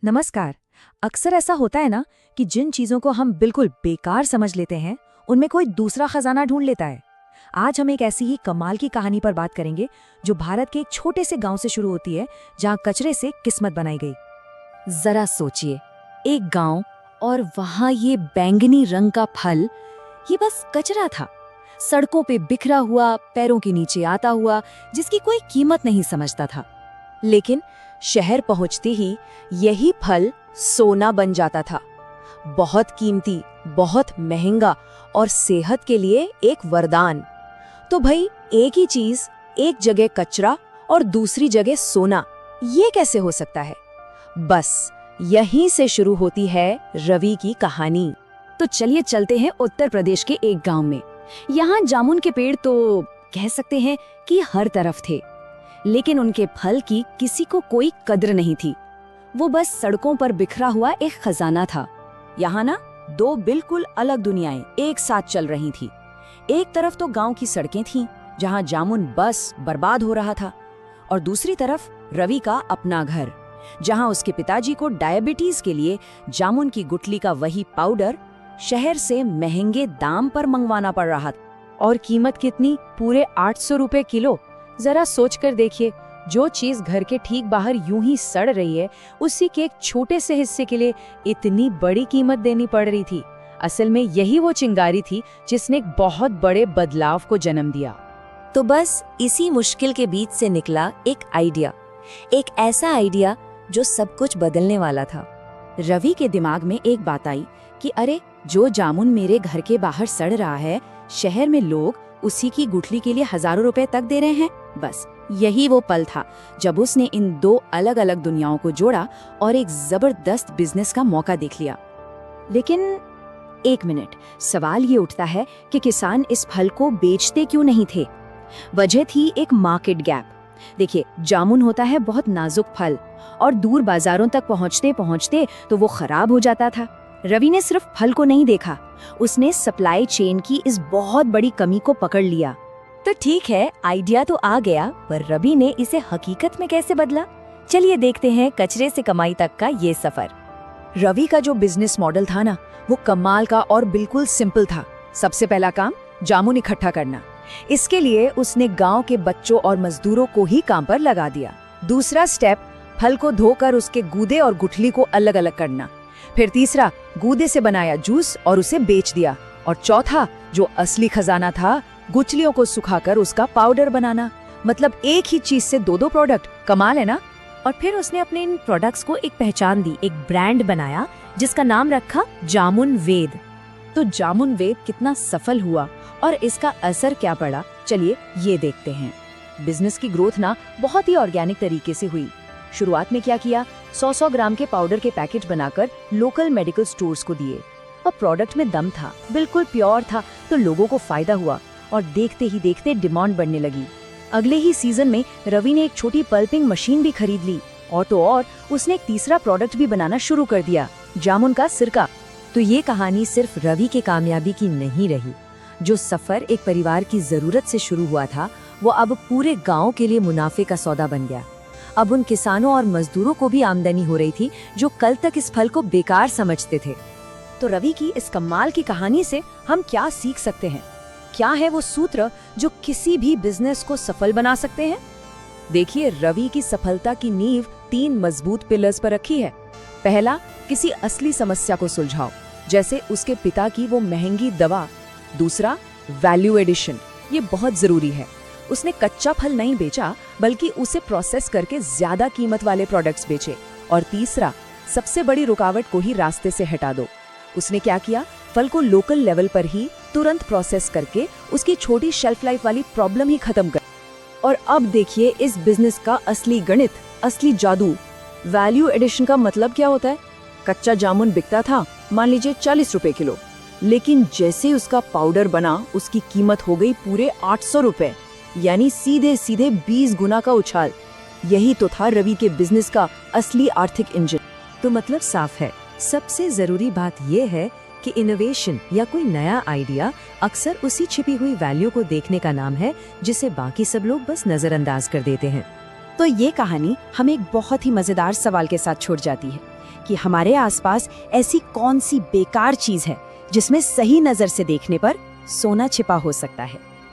नमस्कार। अक्सर ऐसा होता है ना कि जिन चीजों को हम बिल्कुल बेकार समझ लेते हैं उनमें कोई दूसरा खजाना ढूंढ लेता है। आज हम एक ऐसी ही कमाल की कहानी पर बात करेंगे जो भारत के एक छोटे से गांव से शुरू होती है, जहां कचरे से किस्मत बनाई गई। जरा सोचिए, एक गांव और वहां ये बैंगनी रंग का फल, ये बस कचरा था, सड़कों पे बिखरा हुआ, पैरों के नीचे आता हुआ, जिसकी कोई कीमत नहीं समझता था। लेकिन शहर पहुंचते ही यही फल सोना बन जाता था। बहुत कीमती, बहुत महंगा और सेहत के लिए एक वरदान। तो भाई, एक ही चीज, एक जगह कचरा और दूसरी जगह सोना, ये कैसे हो सकता है? बस यहीं से शुरू होती है रवि की कहानी। तो चलिए चलते हैं उत्तर प्रदेश के एक गांव में। यहाँ जामुन के पेड़ तो कह सकते हैं कि हर तरफ थे, लेकिन उनके फल की किसी को कोई कद्र नहीं थी। वो बस सड़कों पर बिखरा हुआ एक खजाना था। यहाँ ना दो बिल्कुल अलग दुनियाएं एक साथ चल रही थी। एक तरफ तो गांव की सड़कें थीं, जहाँ जामुन बस बर्बाद हो रहा था, और दूसरी तरफ रवि का अपना घर, जहाँ उसके पिताजी को डायबिटीज के लिए जामुन की गुठली का वही पाउडर शहर से महंगे दाम पर मंगवाना पड़ रहा था। और कीमत कितनी? पूरे 800 रुपए किलो। जरा सोच कर देखिए, जो चीज घर के ठीक बाहर यूं ही सड़ रही है, उसी के एक छोटे से हिस्से के लिए इतनी बड़ी कीमत देनी पड़ रही थी। असल में यही वो चिंगारी थी जिसने एक बहुत बड़े बदलाव को जन्म दिया। तो बस इसी मुश्किल के बीच से निकला एक आइडिया, एक ऐसा आइडिया जो सब कुछ बदलने वाला था। रवि के दिमाग में एक बात आई कि अरे, जो जामुन मेरे घर के बाहर सड़ रहा है, शहर में लोग उसी की गुठली के लिए हजारों रुपए तक दे रहे हैं। बस यही वो पल था जब उसने इन दो अलग अलग दुनियाओं को जोड़ा और एक जबरदस्त बिजनेस का मौका देख लिया। लेकिन एक मिनट, सवाल ये उठता है कि किसान इस फल को बेचते क्यों नहीं थे? वजह थी एक मार्केट गैप। देखिए, जामुन होता है बहुत नाजुक फल, और दूर बाजारों तक पहुंचते पहुंचते तो वो खराब हो जाता था। रवि ने सिर्फ फल को नहीं देखा, उसने सप्लाई चेन की इस बहुत बड़ी कमी को पकड़ लिया। तो ठीक है, आइडिया तो आ गया, पर रवि ने इसे हकीकत में कैसे बदला? चलिए देखते हैं कचरे से कमाई तक का ये सफर। रवि का जो बिजनेस मॉडल था ना, वो कमाल का और बिल्कुल सिंपल था। सबसे पहला काम, जामुन इकट्ठा करना। इसके लिए उसने गांव के बच्चों और मजदूरों को ही काम पर लगा दिया। दूसरा स्टेप, फल को धोकर उसके गूदे और गुठली को अलग अलग करना। फिर तीसरा, गूदे से बनाया जूस और उसे बेच दिया। और चौथा, जो असली खजाना था, गुठलियों को सुखाकर उसका पाउडर बनाना। मतलब एक ही चीज से दो दो प्रोडक्ट। कमाल है ना? और फिर उसने अपने इन प्रोडक्ट्स को एक पहचान दी, एक ब्रांड बनाया जिसका नाम रखा जामुन वेद। तो जामुन वेद कितना सफल हुआ और इसका असर क्या पड़ा, चलिए ये देखते हैं। बिजनेस की ग्रोथ ना बहुत ही ऑर्गेनिक तरीके से हुई। शुरुआत में क्या किया, 100-100 ग्राम के पाउडर के पैकेट बनाकर लोकल मेडिकल स्टोर्स को दिए। अब प्रोडक्ट में दम था, बिल्कुल प्योर था, तो लोगों को फायदा हुआ और देखते ही देखते डिमांड बढ़ने लगी। अगले ही सीजन में रवि ने एक छोटी पल्पिंग मशीन भी खरीद ली, और तो और उसने एक तीसरा प्रोडक्ट भी बनाना शुरू कर दिया, जामुन का सिरका। तो ये कहानी सिर्फ रवि के कामयाबी की नहीं रही। जो सफर एक परिवार की जरूरत से शुरू हुआ था, वो अब पूरे गांव के लिए मुनाफे का सौदा बन गया। अब उन किसानों और मजदूरों को भी आमदनी हो रही थी जो कल तक इस फल को बेकार समझते थे। तो रवि की इस कमाल की कहानी से हम क्या सीख सकते हैं? क्या है वो सूत्र जो किसी भी बिजनेस को सफल बना सकते हैं? देखिए, रवि की सफलता की नींव 3 मजबूत पिलर्स पर रखी है। पहला, किसी असली समस्या को सुलझाओ, जैसे उसके पिता की वो महंगी दवा। दूसरा, वैल्यू एडिशन, ये बहुत जरूरी है। उसने कच्चा फल नहीं बेचा, बल्कि उसे प्रोसेस करके ज्यादा कीमत वाले प्रोडक्ट्स बेचे। और तीसरा, सबसे बड़ी रुकावट को ही रास्ते से हटा दो। उसने क्या किया, फल को लोकल लेवल पर ही तुरंत प्रोसेस करके उसकी छोटी शेल्फ लाइफ वाली प्रॉब्लम ही खत्म कर। और अब देखिए इस बिजनेस का असली गणित, असली जादू। वैल्यू एडिशन का मतलब क्या होता है? कच्चा जामुन बिकता था, मान लीजिए 40 रुपए किलो, लेकिन जैसे उसका पाउडर बना, उसकी कीमत हो गई पूरे 800 रुपए, यानी सीधे सीधे 20 गुना का उछाल। यही तो था रवि के बिजनेस का असली आर्थिक इंजन। तो मतलब साफ है, सबसे जरूरी बात यह है कि इनोवेशन या कोई नया आइडिया अक्सर उसी छिपी हुई वैल्यू को देखने का नाम है जिसे बाकी सब लोग बस नजरअंदाज कर देते हैं। तो ये कहानी हमें एक बहुत ही मजेदार सवाल के साथ छोड़ जाती है कि हमारे आसपास ऐसी कौन सी बेकार चीज है जिसमें सही नजर से देखने पर सोना छिपा हो सकता है।